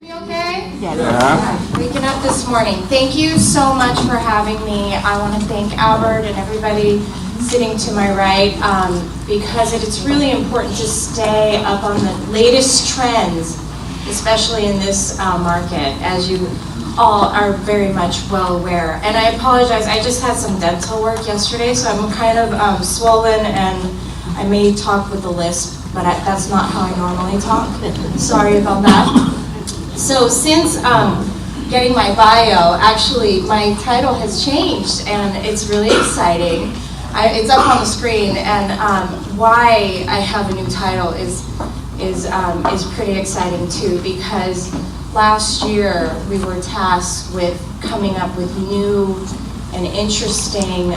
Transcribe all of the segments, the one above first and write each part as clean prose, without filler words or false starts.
You okay? Yeah. Waking up this morning. Thank you so much for having me. I want to thank Albert and everybody sitting to my right because it's really important to stay up on the latest trends, especially in this market, as you all are very much well aware. And I apologize, I just had some dental work yesterday, so I'm kind of swollen and I may talk with a lisp, but that's not how I normally talk. Sorry about that. So since getting my bio, actually my title has changed and it's really exciting. It's up on the screen, and why I have a new title is pretty exciting too, because last year we were tasked with coming up with new and interesting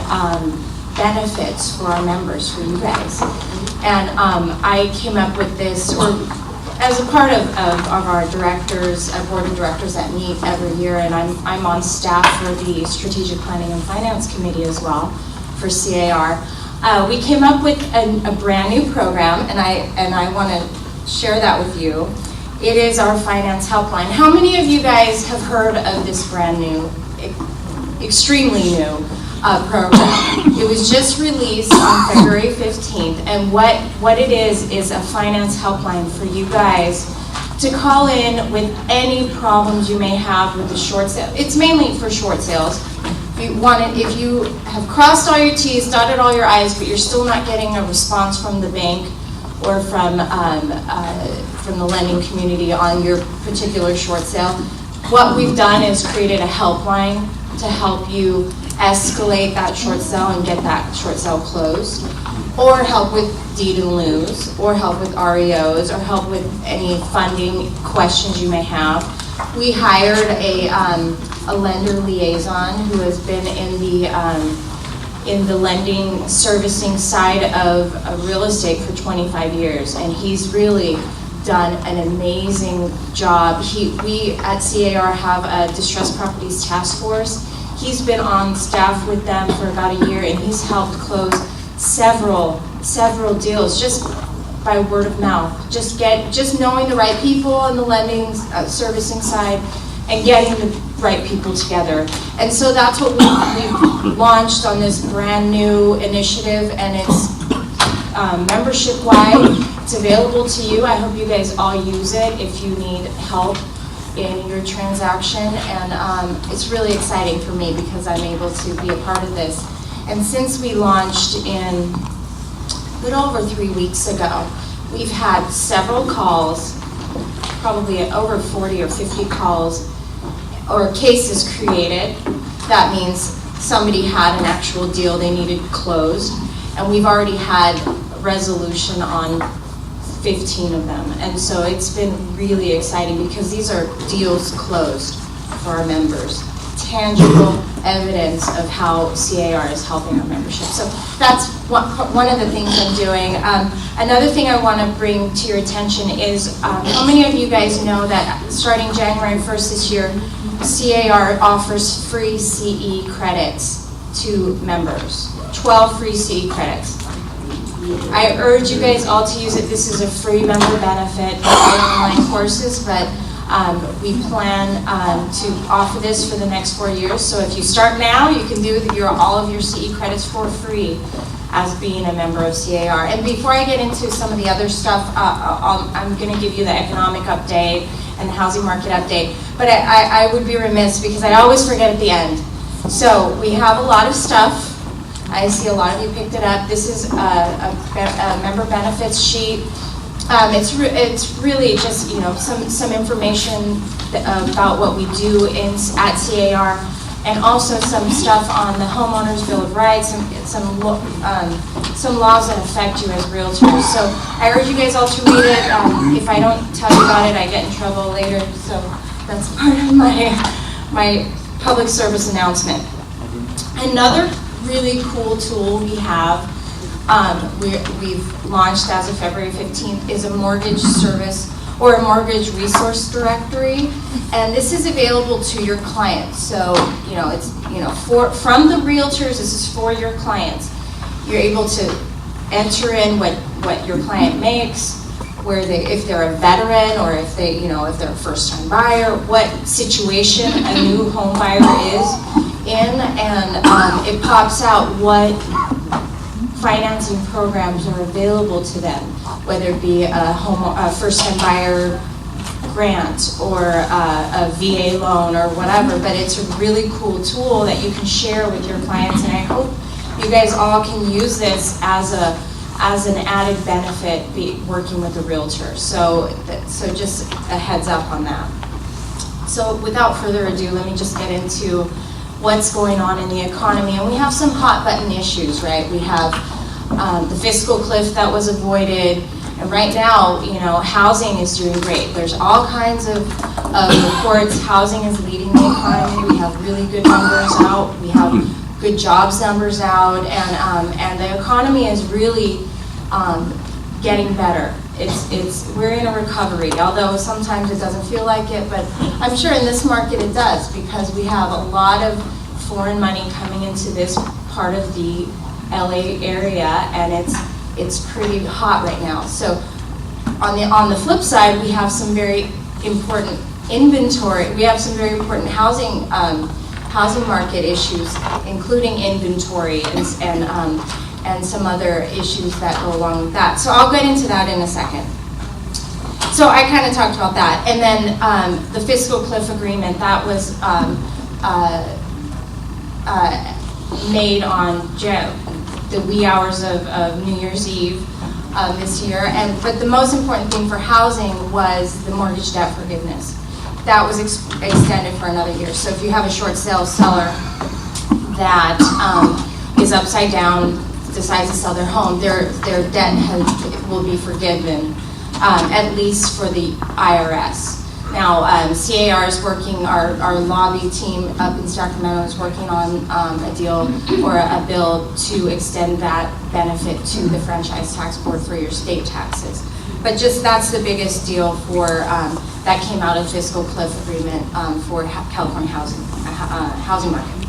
benefits for our members, for you guys. And I came up with this, as a part of our directors, a board of directors that meet every year, and I'm on staff for the Strategic Planning and Finance Committee as well, for C.A.R. We came up with a brand new program, and I want to share that with you. It is our Finance Helpline. How many of you guys have heard of this brand new, extremely new program? It was just released on February 15th, and what it is a finance helpline for you guys to call in with any problems you may have with the short sale. It's mainly for short sales. If you have crossed all your T's, dotted all your I's, but you're still not getting a response from the bank or from the lending community on your particular short sale, what we've done is created a helpline to help you escalate that short sale and get that short sale closed, or help with deed and liens, or help with REOs, or help with any funding questions you may have. We hired a lender liaison who has been in the lending servicing side of real estate for 25 years, and he's really done an amazing job. We at C.A.R. have a distressed properties task force. He's been on staff with them for about a year, and he's helped close several deals just by word of mouth. Just knowing the right people in the lending servicing side and getting the right people together. And so that's what we've launched on this brand new initiative, and it's membership-wide. It's available to you. I hope you guys all use it if you need help in your transaction, and it's really exciting for me because I'm able to be a part of this. And since we launched in a little over 3 weeks ago, we've had several calls, probably over 40 or 50 calls or cases created. That means somebody had an actual deal they needed closed, and we've already had resolution on 15 of them. And so it's been really exciting because these are deals closed for our members. Tangible evidence of how C.A.R. is helping our membership. So that's one of the things I'm doing. Another thing I want to bring to your attention is how many of you guys know that starting January 1st this year, C.A.R. offers free CE credits to members. 12 free CE credits. I urge you guys all to use it. This is a free member benefit for online courses, but we plan to offer this for the next 4 years. So if you start now, you can do all of your CE credits for free as being a member of C.A.R. And before I get into some of the other stuff, I'm going to give you the economic update and the housing market update. But I would be remiss because I always forget at the end. So we have a lot of stuff. I see a lot of you picked it up. This is a member benefits sheet. It's really just some information about what we do at C.A.R. and also some stuff on the homeowners bill of rights and some laws that affect you as realtors. So I urge you guys all to read it. If I don't tell you about it, I get in trouble later. So that's part of my public service announcement. Another really cool tool we have, we've launched as of February 15th, is a mortgage service or a mortgage resource directory, and this is available to your clients. So it's from the realtors. This is for your clients. You're able to enter in what your client makes, where if they're a veteran or if they, if they're a first-time buyer, what situation a new home buyer is in, and it pops out what financing programs are available to them, whether it be a first-time buyer grant or a VA loan or whatever. But it's a really cool tool that you can share with your clients, and I hope you guys all can use this as an added benefit working with a realtor. So just a heads up on that. So without further ado, let me just get into what's going on in the economy. And we have some hot button issues, right? We have the fiscal cliff that was avoided. And right now, housing is doing great. There's all kinds of reports. Housing is leading the economy. We have really good numbers out. We have good jobs numbers out, and the economy is really getting better. We're in a recovery, although sometimes it doesn't feel like it, but I'm sure in this market it does, because we have a lot of foreign money coming into this part of the LA area, and it's pretty hot right now. So on the flip side, we have some very important inventory. We have some very important housing market issues, including inventory and some other issues that go along with that. So I'll get into that in a second. So I kind of talked about that. And then the fiscal cliff agreement, that was made on the wee hours of New Year's Eve this year. But the most important thing for housing was the mortgage debt forgiveness. That was extended for another year. So if you have a short sale seller that is upside down, decides to sell their home, their debt will be forgiven, at least for the IRS. Now, C.A.R. is working, our lobby team up in Sacramento is working on a deal or a bill to extend that benefit to the Franchise Tax Board for your state taxes. But just that's the biggest deal that came out of fiscal cliff agreement for California housing market.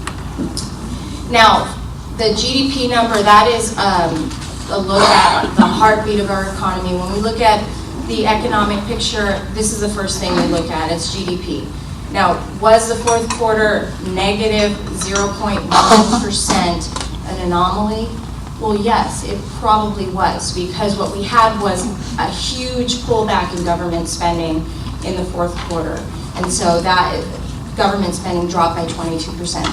Now, the GDP number, that is a look at the heartbeat of our economy. When we look at the economic picture, this is the first thing we look at, it's GDP. Now, was the fourth quarter negative 0.1% an anomaly? Well, yes, it probably was, because what we had was a huge pullback in government spending in the fourth quarter. And so that government spending dropped by 22%.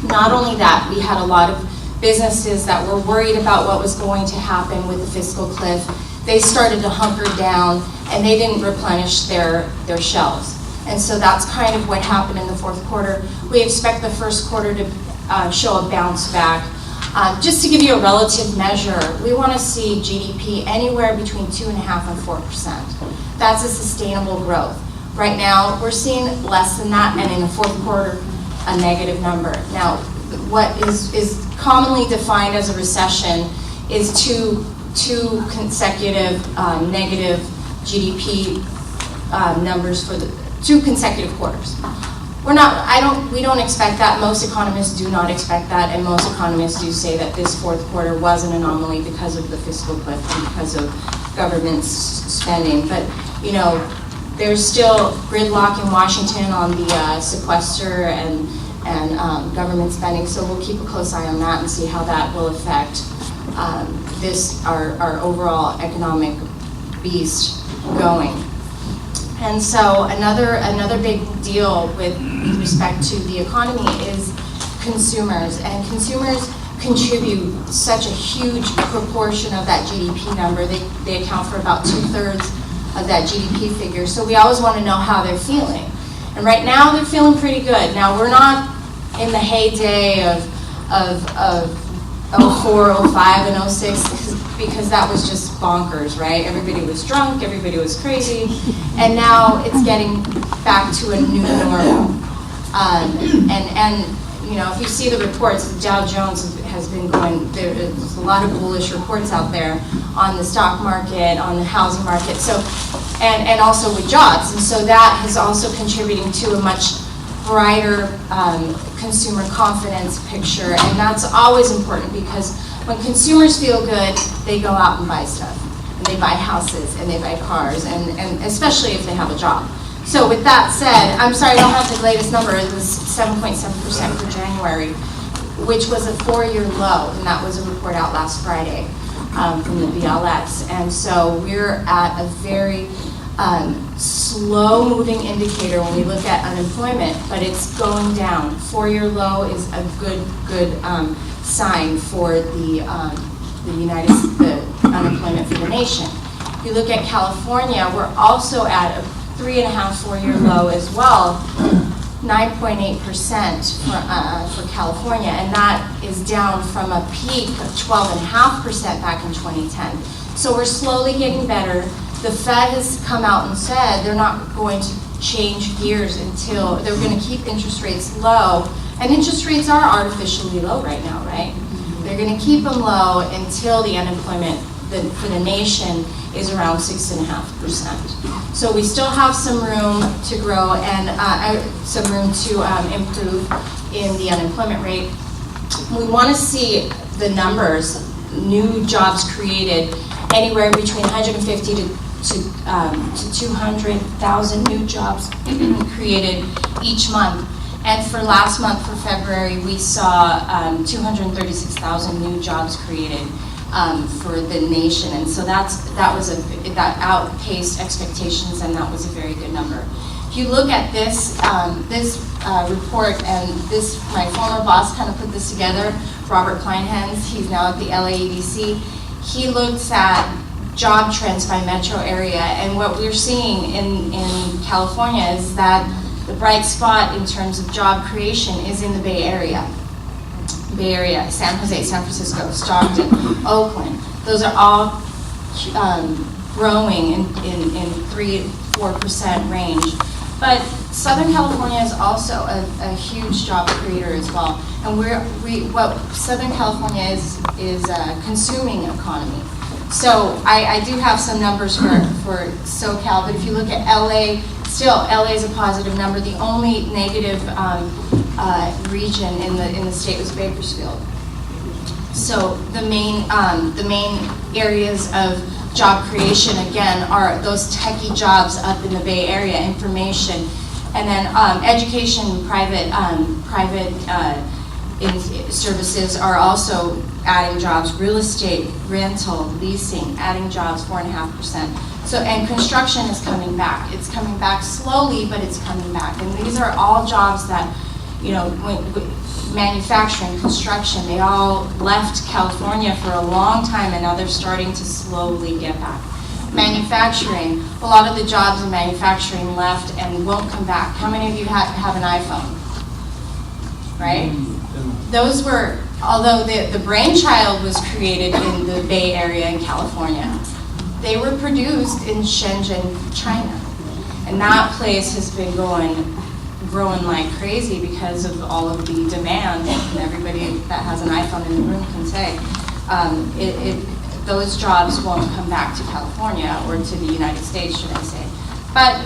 Not only that, we had a lot of businesses that were worried about what was going to happen with the fiscal cliff. They started to hunker down, and they didn't replenish their shelves. And so that's kind of what happened in the fourth quarter. We expect the first quarter to show a bounce back. Just to give you a relative measure, we want to see GDP anywhere between 2.5% and 4%. That's a sustainable growth. Right now, we're seeing less than that, and in the fourth quarter, a negative number. Now, what is commonly defined as a recession is two consecutive negative GDP numbers for the 2 consecutive quarters. We don't expect that. Most economists do not expect that, and most economists do say that this fourth quarter was an anomaly because of the fiscal cliff and because of government spending. But there's still gridlock in Washington on the sequester and government spending, so we'll keep a close eye on that and see how that will affect our overall economic beast going. And so another big deal with respect to the economy is consumers, and consumers contribute such a huge proportion of that GDP number. They account for about 2/3 of that GDP figure. So we always want to know how they're feeling. And right now they're feeling pretty good. Now, we're not in the heyday of 04, 05, and 06, because that was just bonkers, right? Everybody was drunk, everybody was crazy, and now it's getting back to a new normal. If you see the reports, the Dow Jones has been going, there's a lot of bullish reports out there on the stock market, on the housing market, so, and also with jobs, and so that is also contributing to a much brighter consumer confidence picture, and that's always important, because when consumers feel good, they go out and buy stuff. and they buy houses, and they buy cars, and especially if they have a job. So with that said, I'm sorry, I don't have the latest number. It was 7.7% for January, which was a 4-year low, and that was a report out last Friday from the BLS. And so we're at a very slow-moving indicator when we look at unemployment, but it's going down. 4-year low is a good sign for the unemployment for the nation. If you look at California, we're also at a 3.5-4-year low as well, 9.8% for California, and that is down from a peak of 12.5% back in 2010. So we're slowly getting better. The Fed has come out and said they're not going to change gears until they're going to keep interest rates low, and interest rates are artificially low right now, right? They're going to keep them low until the unemployment for the nation is around 6.5%. So we still have some room to grow and some room to improve in the unemployment rate. We want to see the numbers, new jobs created, anywhere between 150 to 200,000 new jobs created each month. And for last month, for February, we saw 236,000 new jobs created for the nation, and so that outpaced expectations, and that was a very good number. If you look at this report, and this, my former boss kind of put this together, Robert Kleinhans, he's now at the LAEDC. He looks at job trends by metro area, and what we're seeing in California is that the bright spot in terms of job creation is in the Bay Area. San Jose, San Francisco, Stockton, Oakland. Those are all growing in 3-4% range. But Southern California is also a huge job creator as well. And what Southern California is a consuming economy. So I do have some numbers for SoCal, but if you look at LA, still LA is a positive number. The only negative region in the state was Bakersfield. So the main areas of job creation again are those techie jobs up in the Bay Area, information, and then education, private services are also adding jobs. Real estate, rental, leasing, adding jobs, 4.5%. So, and construction is coming back. It's coming back slowly, but it's coming back. And these are all jobs that, you know, manufacturing, construction, they all left California for a long time, and now they're starting to slowly get back. Manufacturing, a lot of the jobs in manufacturing left and won't come back. How many of you have an iPhone? Right? Those were, although the brainchild was created in the Bay Area in California, they were produced in Shenzhen, China. And that place has been growing like crazy because of all of the demand, and everybody that has an iPhone in the room can say. Those jobs won't come back to California or to the United States, should I say. But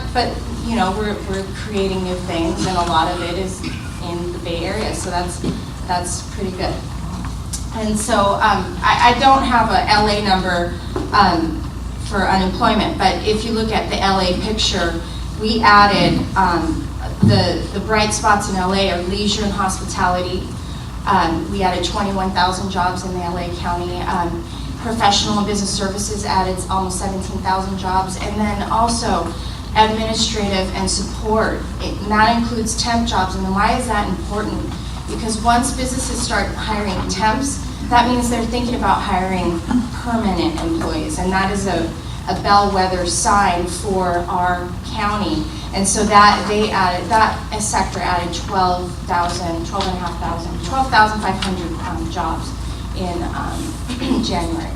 you know, we're creating new things, and a lot of it is in the Bay Area, so that's pretty good. And so I don't have a LA number for unemployment, but if you look at the LA picture, we added the bright spots in LA are leisure and hospitality. We added 21,000 jobs in the LA County. Professional and business services added almost 17,000 jobs, and then also administrative and support. And that includes temp jobs. And why is that important? Because once businesses start hiring temps, that means they're thinking about hiring permanent employees, and that is a bellwether sign for our county. And so that sector added 12,500 jobs in January.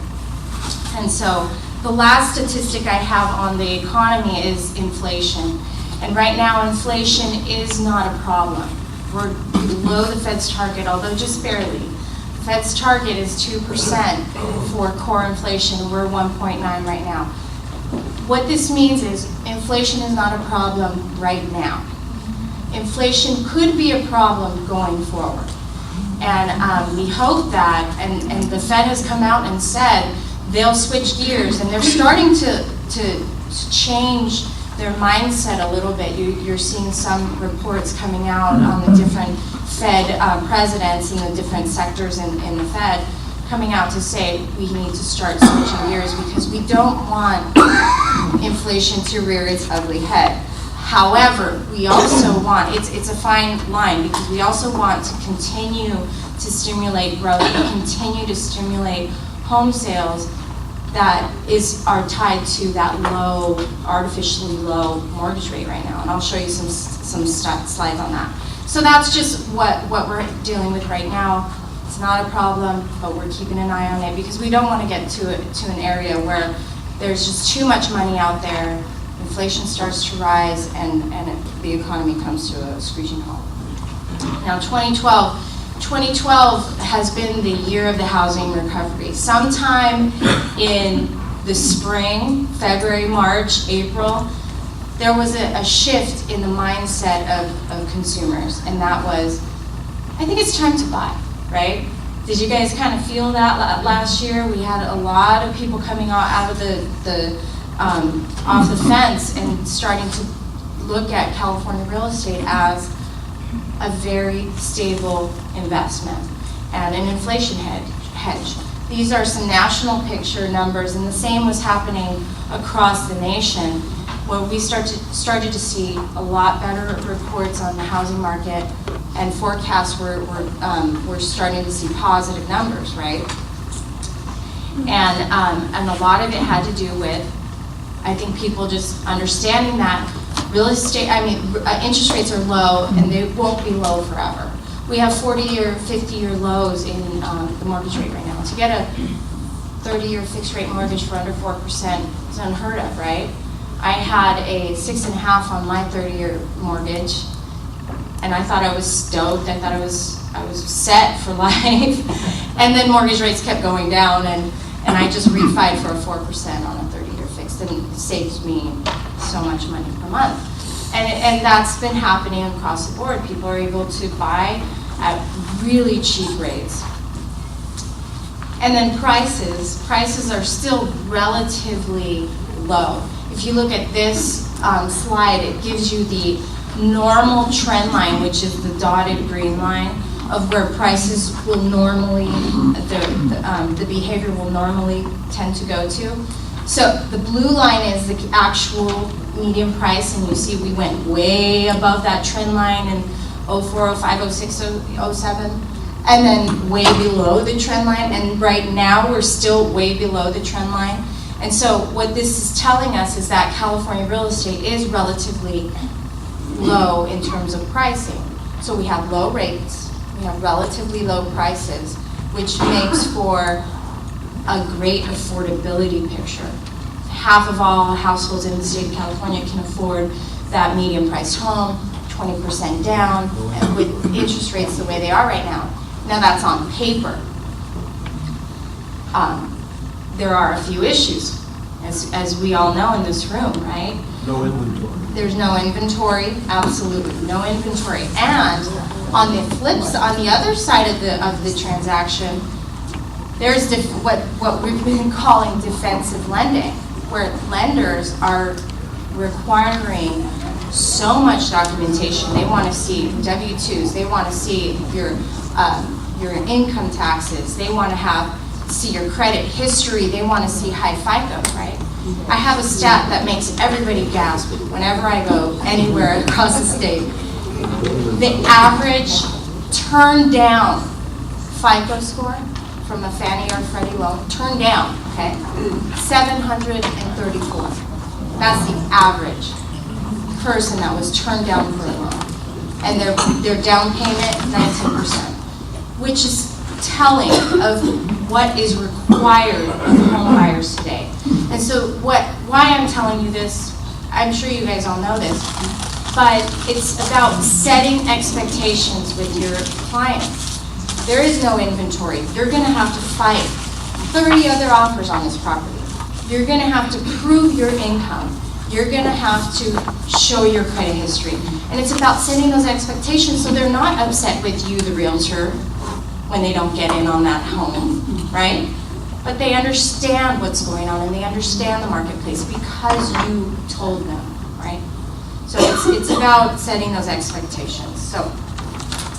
And so the last statistic I have on the economy is inflation. And right now, inflation is not a problem. We're below the Fed's target, although just barely. The Fed's target is 2% for core inflation. We're 1.9 right now. What this means is inflation is not a problem right now. Inflation could be a problem going forward. And we hope that, and the Fed has come out and said they'll switch gears, and they're starting to change their mindset a little bit. You're seeing some reports coming out on the different Fed presidents and the different sectors in the Fed coming out to say we need to start switching gears because we don't want inflation to rear its ugly head. However, we also want, it's a fine line, because we also want to continue to stimulate growth and continue to stimulate home sales that are tied to that low, artificially low mortgage rate right now. And I'll show you some slides on that. So that's just what we're dealing with right now. It's not a problem, but we're keeping an eye on it because we don't want to get to an area where there's just too much money out there, inflation starts to rise, and the economy comes to a screeching halt. Now 2012 has been the year of the housing recovery. Sometime in the spring, February, March, April, there was a shift in the mindset of consumers, and that was, I think it's time to buy, right? Did you guys kind of feel that last year? We had a lot of people coming out of off the fence and starting to look at California real estate as a very stable investment and an inflation hedge. These are some national picture numbers, and the same was happening across the nation, where we started to see a lot better reports on the housing market, and forecasts were starting to see positive numbers, right? And a lot of it had to do with, I think, people just understanding that real estate, interest rates are low, and they won't be low forever. We have 40-year, 50-year lows in the mortgage rate right now. To get a 30-year fixed rate mortgage for under 4% is unheard of, right? I had a 6.5 on my 30-year mortgage, and I thought I was stoked. I thought I was set for life, and then mortgage rates kept going down, and I just refied for a 4% on a 30-year fixed, and it saves me so much money per month. And that's been happening across the board. People are able to buy at really cheap rates. And then prices are still relatively low. If you look at this slide, it gives you the normal trend line, which is the dotted green line, of where prices will normally, the behavior will normally tend to go to. So the blue line is the actual median price, and you see we went way above that trend line in 04, 05, 06, 07, and then way below the trend line, and right now we're still way below the trend line. And so what this is telling us is that California real estate is relatively low in terms of pricing. So we have low rates, we have relatively low prices, which makes for a great affordability picture. Half of all households in the state of California can afford that medium priced home, 20% down, and with interest rates the way they are right now. Now that's on paper. There are a few issues, as we all know in this room, right? No inventory. There's no inventory, absolutely no inventory. And on the on the other side of the transaction, there's what we've been calling defensive lending, where lenders are requiring so much documentation. They want to see W-2s, they want to see your income taxes, they want to see your credit history, they want to see high FICO, right? I have a stat that makes everybody gasp whenever I go anywhere across the state. The average turned down FICO score from a Fannie or Freddie loan, turned down, okay, 734. That's the average person that was turned down for a loan. And their down payment, 19%, which is telling of what is required of home buyers today. And so why I'm telling you this, I'm sure you guys all know this, but it's about setting expectations with your clients. There is no inventory. You're going to have to fight 30 other offers on this property. You're going to have to prove your income. You're going to have to show your credit history. And it's about setting those expectations so they're not upset with you, the realtor, when they don't get in on that home, right? but they understand what's going on and they understand the marketplace because you told them, right? So it's about setting those expectations. So,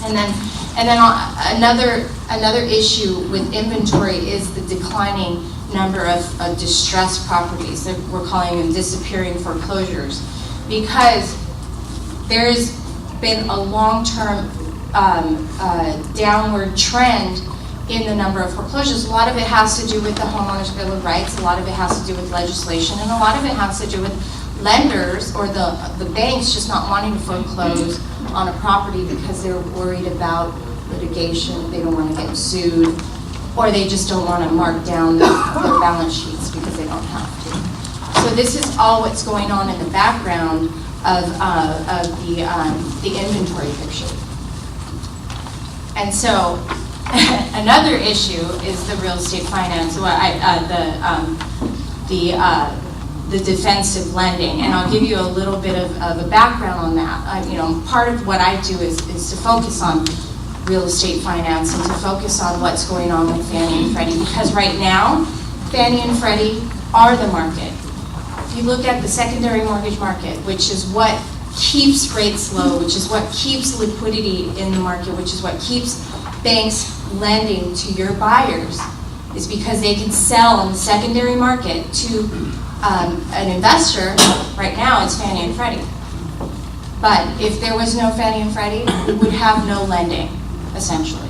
and then another issue with inventory is the declining number of distressed properties. That we're calling them disappearing foreclosures, because there's been a long-term downward trend in the number of foreclosures. A lot of it has to do with the Homeowners Bill of Rights, a lot of it has to do with legislation, and a lot of it has to do with lenders or the banks just not wanting to foreclose on a property because they're worried about litigation, they don't want to get sued, or they just don't want to mark down their balance sheets because they don't have to. So this is all what's going on in the background of the inventory picture. And so another issue is the real estate finance, the defensive lending, and I'll give you a little bit of a background on that. Part of what I do is to focus on real estate finance and to focus on what's going on with Fannie and Freddie, because right now, Fannie and Freddie are the market. If you look at the secondary mortgage market, which is what keeps rates low, which is what keeps liquidity in the market, which is what keeps banks lending to your buyers, is because they can sell on the secondary market to an investor. Right now it's Fannie and Freddie. But if there was no Fannie and Freddie, we would have no lending, essentially.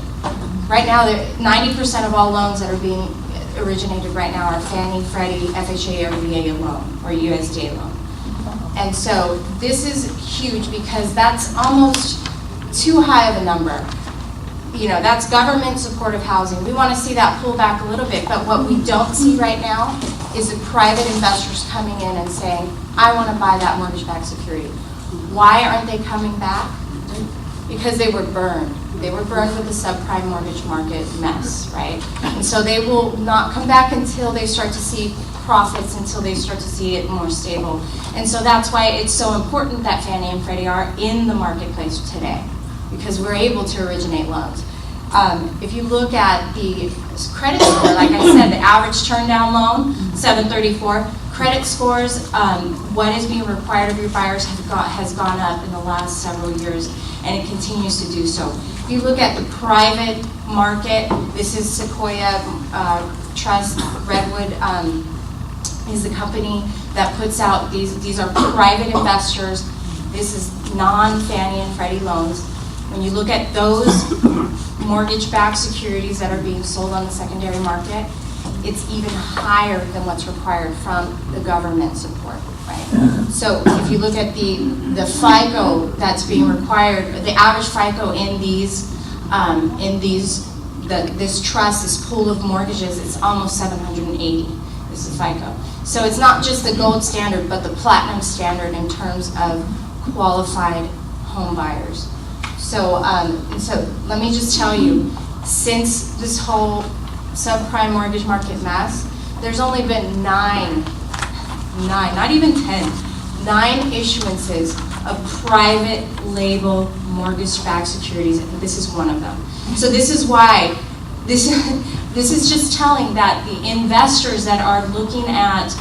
Right now, 90% of all loans that are being originated right now are Fannie, Freddie, FHA, or VA loan, or USDA loan. And so this is huge because that's almost too high of a number. That's government supportive housing. We want to see that pull back a little bit, but what we don't see right now is the private investors coming in and saying, I want to buy that mortgage-backed security. Why aren't they coming back? Because they were burned. They were burned with the subprime mortgage market mess, right? And so they will not come back until they start to see profits, until they start to see it more stable. And so that's why it's so important that Fannie and Freddie are in the marketplace today, because we're able to originate loans. If you look at the credit score, like I said, the average turn down loan, 734. Credit scores, what is being required of your buyers has gone up in the last several years, and it continues to do so. If you look at the private market, this is Sequoia Trust. Redwood is the company that puts out these are private investors. This is non-Fannie and Freddie loans. When you look at those mortgage-backed securities that are being sold on the secondary market, it's even higher than what's required from the government support, right? So if you look at the FICO that's being required, the average FICO in this trust, this pool of mortgages, it's almost 780. This is FICO. So it's not just the gold standard, but the platinum standard in terms of qualified home buyers. So let me just tell you, since this whole subprime mortgage market mess, there's only been nine, not even 10, 9 issuances of private label mortgage-backed securities. This is one of them. So this is why, this is just telling that the investors that are looking at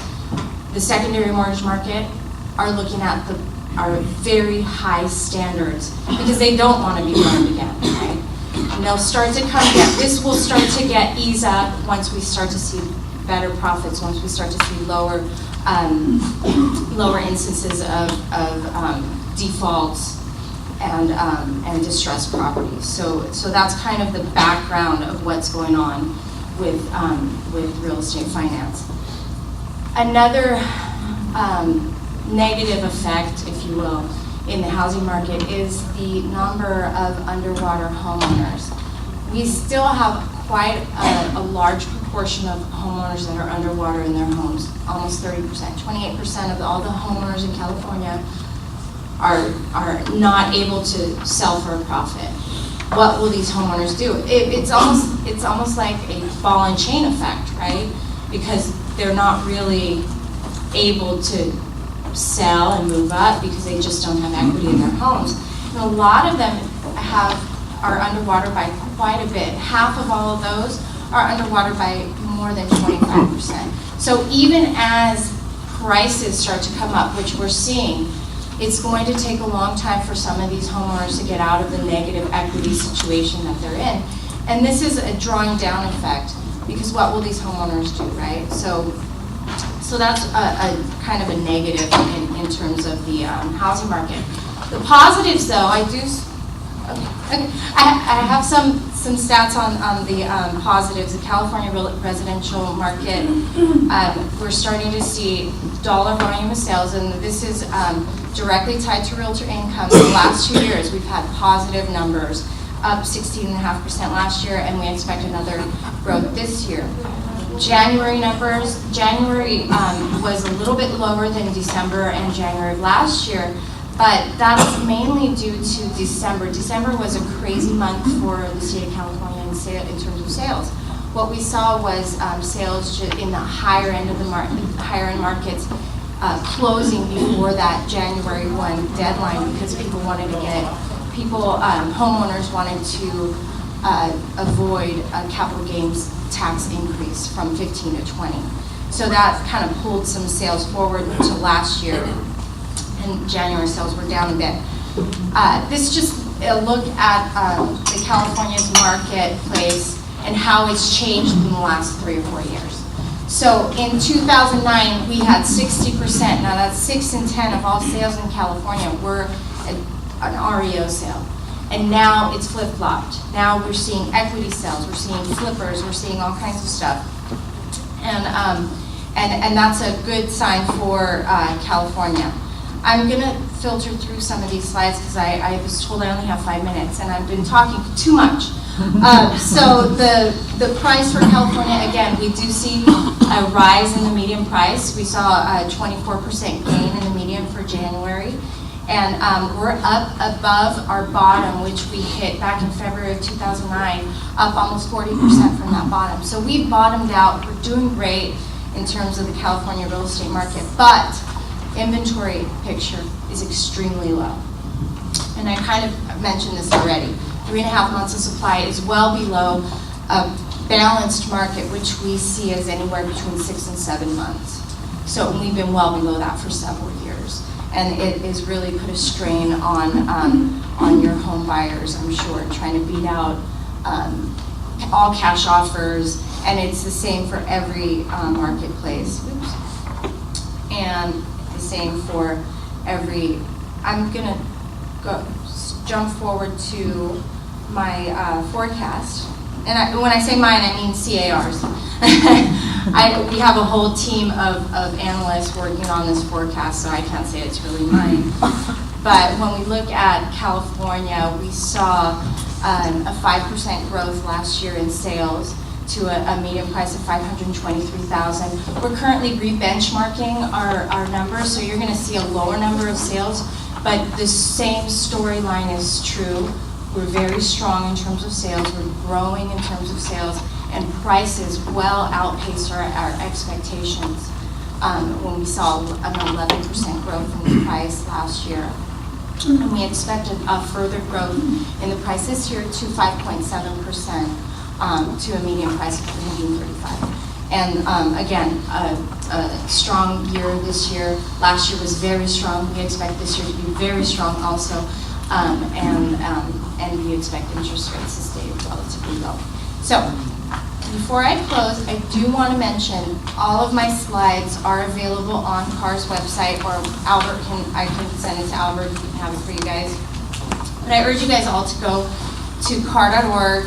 the secondary mortgage market are looking at our very high standards, because they don't want to be burned again, right? And they'll start to come down. This will start to ease up once we start to see better profits, once we start to see lower instances of defaults and distressed properties. So that's kind of the background of what's going on with real estate finance. Another negative effect, if you will, in the housing market is the number of underwater homeowners. We still have quite a large proportion of homeowners that are underwater in their homes, almost 30%. 28% of all the homeowners in California are not able to sell for a profit. What will these homeowners do? It's almost like a ball and chain effect, right? Because they're not really able to sell and move up because they just don't have equity in their homes. And a lot of them are underwater by quite a bit. Half of all of those are underwater by more than 25%. So even as prices start to come up, which we're seeing, it's going to take a long time for some of these homeowners to get out of the negative equity situation that they're in. And this is a drawing down effect, because what will these homeowners do, right? So that's a kind of a negative in terms of the housing market. The positives, though, I have some stats on the positives. The California residential market, we're starting to see dollar volume of sales, and this is directly tied to realtor income. In the last 2 years, we've had positive numbers, up 16.5% last year, and we expect another growth this year. January numbers, January was a little bit lower than December and January of last year, but that's mainly due to December. December was a crazy month for the state of California in terms of sales. What we saw was sales in the higher end of the higher end markets closing before that January 1 deadline, because people wanted to homeowners wanted to avoid a capital gains tax increase from 15 to 20. So that kind of pulled some sales forward to last year, and January sales were down a bit. This is just a look at the California's marketplace and how it's changed in the last 3 or 4 years. So in 2009, we had 60%. Now that's 6 in 10 of all sales in California were an REO sale. And now it's flip-flopped. Now we're seeing equity sales, we're seeing flippers, we're seeing all kinds of stuff. And that's a good sign for California. I'm gonna filter through some of these slides because I was told I only have 5 minutes and I've been talking too much. So the price for California, again, we do see a rise in the median price. We saw a 24% gain in the median for January. And we're up above our bottom, which we hit back in February of 2009, up almost 40% from that bottom. So we've bottomed out. We're doing great in terms of the California real estate market, but inventory picture is extremely low. And I kind of mentioned this already. 3.5 months of supply is well below a balanced market, which we see as anywhere between 6 and 7 months. So we've been well below that for several years. And it has really put a strain on your home buyers, I'm sure, trying to beat out all cash offers, and it's the same for every marketplace. Oops. And the same for every, I'm gonna jump forward to my forecast. And when I say mine, I mean C.A.R's. We have a whole team of analysts working on this forecast, so I can't say it's really mine. But when we look at California, we saw a 5% growth last year in sales to a median price of $523,000. We're currently re-benchmarking our numbers, so you're going to see a lower number of sales, but the same storyline is true. We're very strong in terms of sales, we're growing in terms of sales, and prices well outpaced our expectations when we saw an 11% growth in the price last year. And we expected a further growth in the price this year to 5.7% to a median price of $335. And again, a strong year this year. Last year was very strong. We expect this year to be very strong also. And we expect interest rates to stay relatively low. So, before I close, I do want to mention all of my slides are available on C.A.R's website, or I can send it to Albert, he can have it for you guys. But I urge you guys all to go to CAR.org,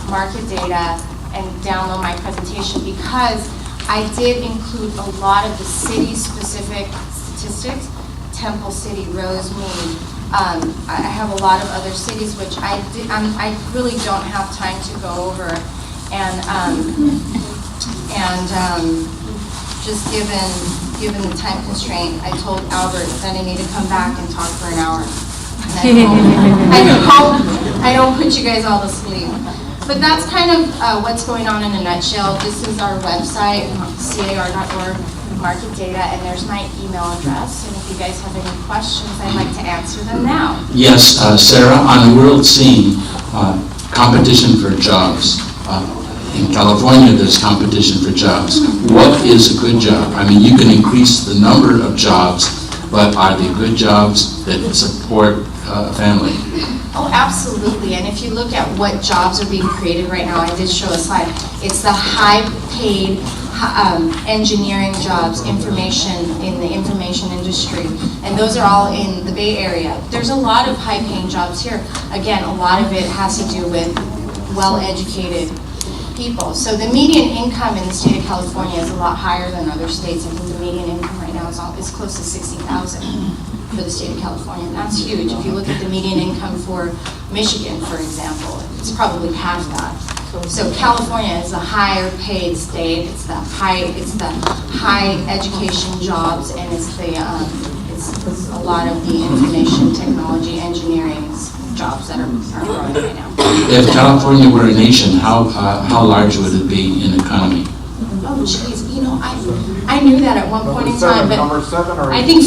market data, and download my presentation, because I did include a lot of the city-specific statistics. Temple City, Rosemead, I have a lot of other cities which I really don't have time to go over, and just given the time constraint, I told Albert that I need to come back and talk for an hour. And I don't put you guys all to sleep. But that's kind of what's going on in a nutshell. This is our website, C.A.R.org, market data, and there's my email address. And if you guys have any questions, I'd like to answer them now. Yes, Sara, on the world scene, competition for jobs. in California, there's competition for jobs. What is a good job? I mean, you can increase the number of jobs, but are they good jobs that support a family? Oh, absolutely. And if you look at what jobs are being created right now, I did show a slide. It's the high-paid engineering jobs, information in the information industry, and those are all in the Bay Area. There's a lot of high-paying jobs here. Again, a lot of it has to do with well-educated people. So the median income in the state of California is a lot higher than other states. I think the median income right now is close to $60,000 for the state of California, and that's huge. If you look at the median income for Michigan, for example, it's probably half that. So California is a higher paid state. It's the high education jobs, and it's a lot of the information technology engineering jobs that are growing right now. If California were a nation, how large would it be in economy? Oh, geez, you know, I knew that at one point in time, but I think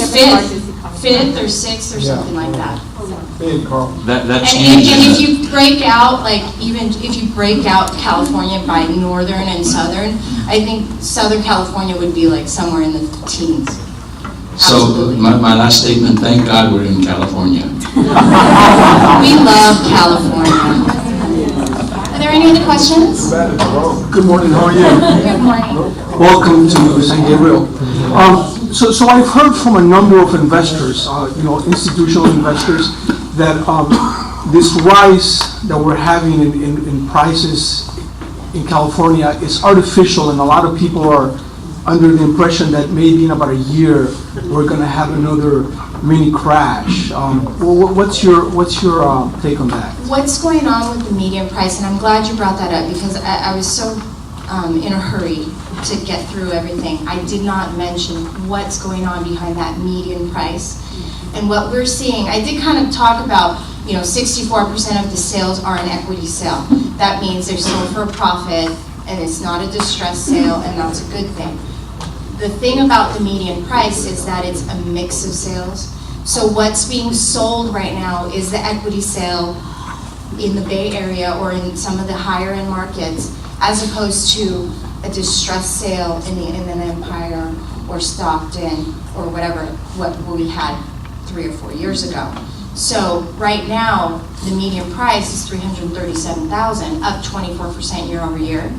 fifth or sixth or something like that. That changes. And if you break out, like even if you break out California by northern and southern, I think Southern California would be like somewhere in the teens. So my last statement, thank God we're in California. We love California. Are there any other questions? Good morning, how are you? Good morning. Welcome to St. Gabriel. So I've heard from a number of investors, institutional investors, that this rise that we're having in prices in California is artificial, and a lot of people are under the impression that maybe in about a year we're going to have another mini crash. What's your take on that? What's going on with the median price, and I'm glad you brought that up because I was so in a hurry to get through everything. I did not mention what's going on behind that median price. And what we're seeing, I did kind of talk about, 64% of the sales are an equity sale. That means they're sold for a profit, and it's not a distressed sale, and that's a good thing. The thing about the median price is that it's a mix of sales. So what's being sold right now is the equity sale in the Bay Area or in some of the higher end markets, as opposed to a distressed sale in the Inland Empire or Stockton or what we had 3 or 4 years ago. So right now, the median price is $337,000, up 24% year over year.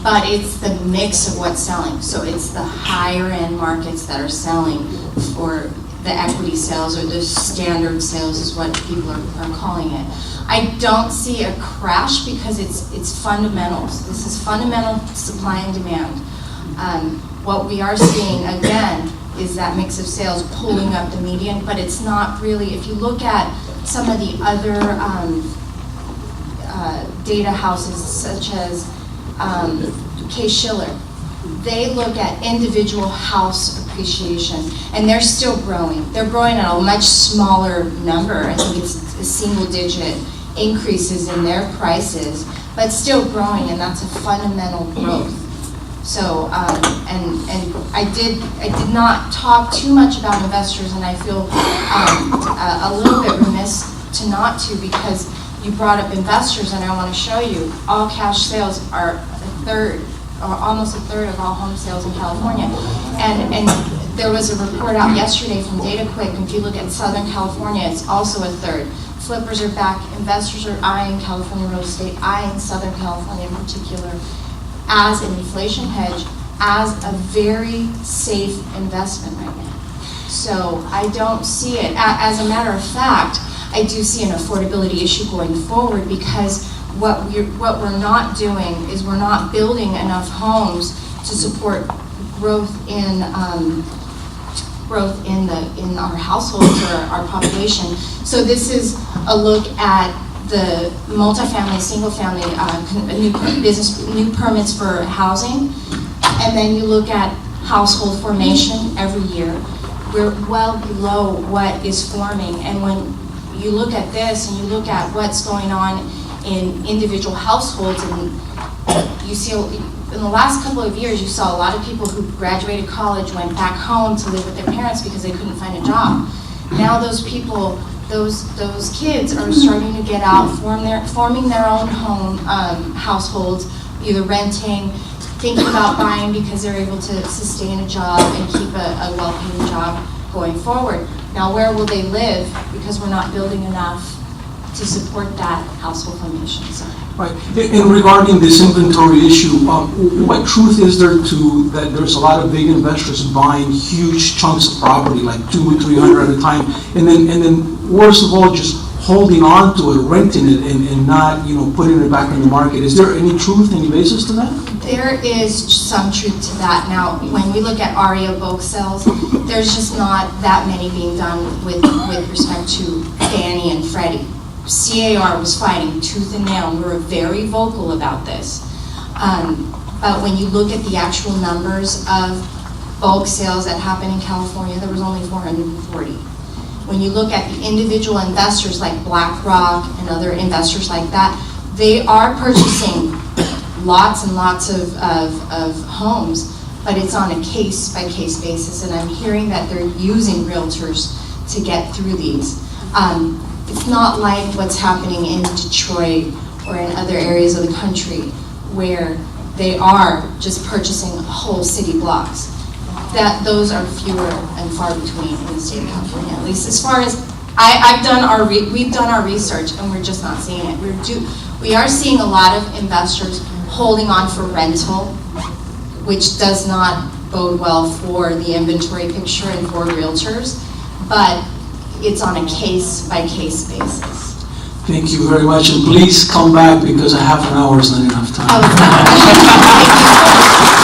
But it's the mix of what's selling. So it's the higher end markets that are selling for the equity sales, or the standard sales is what people are calling it. I don't see a crash because it's fundamentals. This is fundamental supply and demand. What we are seeing, again, is that mix of sales pulling up the median, but it's not really, if you look at some of the other data houses, such as Case-Shiller, they look at individual house appreciation, and they're still growing. They're growing at a much smaller number. I think it's a single-digit increases in their prices, but still growing, and that's a fundamental growth. So, and I did not talk too much about investors, and I feel a little bit remiss to not to, because you brought up investors, and I want to show you all cash sales are a third, or almost a third of all home sales in California. And there was a report out yesterday from DataQuick, and if you look at Southern California, it's also a third. Flippers are back, investors are eyeing California real estate, eyeing Southern California in particular, as an inflation hedge, as a very safe investment right now. So I don't see it. As a matter of fact, I do see an affordability issue going forward, because what we're not doing is we're not building enough homes to support growth in our households or our population. So this is a look at the multifamily, single-family, new permits for housing, and then you look at household formation every year. We're well below what is forming, and when you look at this and you look at what's going on in individual households, and you see in the last couple of years, you saw a lot of people who graduated college went back home to live with their parents because they couldn't find a job. Now those people those kids are starting to get out, forming their own households, either renting, thinking about buying because they're able to sustain a job and keep a well-paying job going forward. Now, where will they live? Because we're not building enough to support that household formation. So. Right. And regarding this inventory issue, what truth is there to that there's a lot of big investors buying huge chunks of property, like 200 or 300 at a time, and then worst of all, just holding on to it, renting it, and not, putting it back in the market? Is there any truth, any basis to that? There is some truth to that. Now, when we look at ARIA bulk sales, there's just not that many being done with respect to Fannie and Freddie. C.A.R. was fighting tooth and nail, and we were very vocal about this. But when you look at the actual numbers of bulk sales that happen in California, there was only 440. When you look at the individual investors like BlackRock and other investors like that, they are purchasing lots and lots of homes, but it's on a case-by-case basis, and I'm hearing that they're using realtors to get through these. It's not like what's happening in Detroit or in other areas of the country where they are just purchasing whole city blocks. Those are fewer and far between in the state of California, at least as far as we've done our research, and we're just not seeing it. We are seeing a lot of investors holding on for rental, which does not bode well for the inventory picture and for realtors, but it's on a case-by-case basis. Thank you very much, and please come back because a half an hour is not enough time. Thank you so much.